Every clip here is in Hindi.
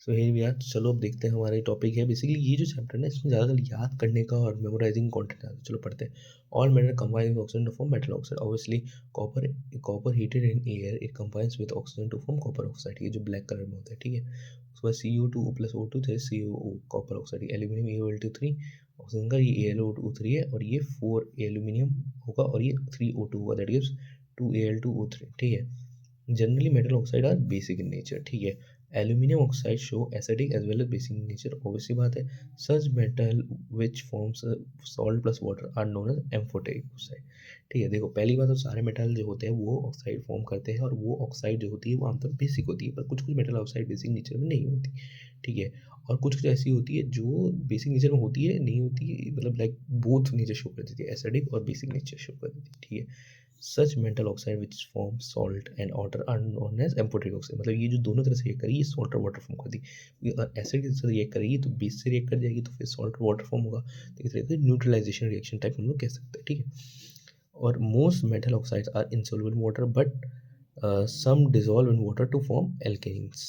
So here we are. चलो अब देखते हैं हमारा टॉपिक है बेसिकली ये जो चैप्टर है ना इसमें ज़्यादातर याद करने का और मेमोराइजिंग कंटेंट आता है। चलो पढ़ते हैं। All metal combine oxygen to form metal oxide. Obviously copper copper heated in air it combines with oxygen to form copper oxide. ये जो ब्लैक कलर में होता है, ठीक है। उसके बाद CO2 प्लस O2 थे, CO copper oxide. Aluminium AuO2 3 oxygen का, ये AlO2O3 है और ये 4 एल्यूमिनियम होगा और ये 3O2 होगा, दैट गिव्स 2Al2O3, ठीक है। Generally metal oxide are basic in nature, ठीक है। Aluminium oxide show acidic as well as basic in nature, obviously बात है। Such metal which forms salt plus water are known as amphoteric oxide, ठीक है। देखो पहली बात तो सारे मेटल जो होते हैं वो ऑक्साइड फॉर्म करते हैं और वो ऑक्साइड जो होती है वो आमतौर पर बेसिक होती है, पर कुछ कुछ मेटल ऑक्साइड बेसिक नेचर में नहीं होती, ठीक है। और कुछ कुछ ऐसी होती है जो बेसिक नेचर में होती है, नहीं होती, मतलब लाइक बोथ नेचर शो कर देती है, एसिडिक और बेसिक नेचर शो कर देती है, ठीक है। Such metal oxide which form salt and water are known as amphoteric oxide, मतलब ये जो दोनों तरह से रिएक्ट करेगी, सॉल्ट और वाटर फॉर्म करती है। एसिड के साथ रिएक्ट करेगी तो बेस से रिएक्ट कर जाएगी तो फिर सॉल्ट और वाटर फॉर्म होगा, तो इस तरह से न्यूट्रलाइजेशन रिएक्शन टाइप हम लोग कह सकते हैं, ठीक है। और most metal oxides are insoluble in water but some dissolve in water to form alkalis.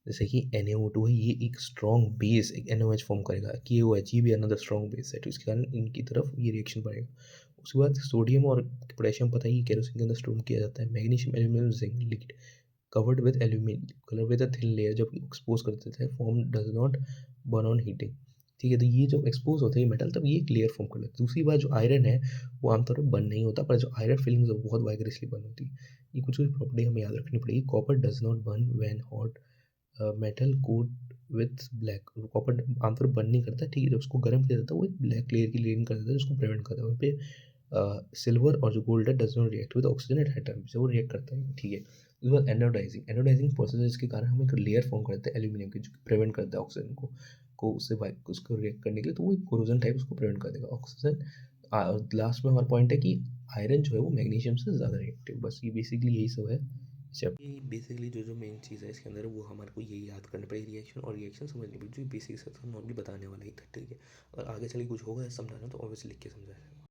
जैसे कि NaO2 है, ये एक स्ट्रॉन्ग बेस, एक NaOH फॉर्म करेगा, KOH ये भी अनदर स्ट्रॉन्ग बेस है, तो इसके कारण इनकी तरफ ये रिएक्शन बढ़ेगा। उसके बाद सोडियम और पोटेशियम, पता ही केरोसिन के अंदर स्टोर किया जाता है। Magnesium aluminium zinc liquid covered with aluminium colour with a thin layer, जब एक्सपोज कर देते हैं form does not burn on heating, ठीक है। तो ये जब एक्सपोज होते हैं मेटल तब ये एक लेयर फॉर्म कर लेते हैं। दूसरी बात जो आयरन है वो आमतौर पर बर्न नहीं होता, पर जो आयरन फिलिंग्स है वो बहुत वाइग्रेसली बर्न होती है। ये कुछ कुछ प्रॉपर्टी हमें याद रखनी पड़ेगी। Copper does not burn when hot metal coat with black. Copper आमतौर पर बर्न नहीं करता, ठीक है। जब उसको गर्म किया जाता है वो एक ब्लैक लेयर की लेयरिंग कर देता है जिसको प्रिवेंट करता है। वहीं पे सिल्वर और जो गोल्ड है does not react with oxygen at high temperature, वो रिएक्ट करता है, ठीक है। उसके बाद एनोडाइजिंग प्रोसेस, जिसके कारण हम एक लेयर फॉर्म करते हैं एल्यूमिनियम की जो प्रिवेंट करता है ऑक्सीजन को उससे उसको रिएक्ट करने के लिए, तो वो एक कोरोजन टाइप उसको प्रिवेंट कर देगा ऑक्सीजन। लास्ट में हमारा पॉइंट है कि आयरन जो है वो मैग्नीशियम से ज़्यादा रिएक्टिव। बस ये बेसिकली यही सब है। जब ये बेसिकली जो जो मेन चीज़ है इसके अंदर वो हमारे को यही याद करना पड़ेगी, रिएक्शन और रिएक्शन समझनी पड़ेगी, जो बेसिक से नॉर्मली बताने वाला ही था, ठीक है। और आगे चल के कुछ होगा समझाना तो ऑब्वियसली लिख के समझाया जाएगा।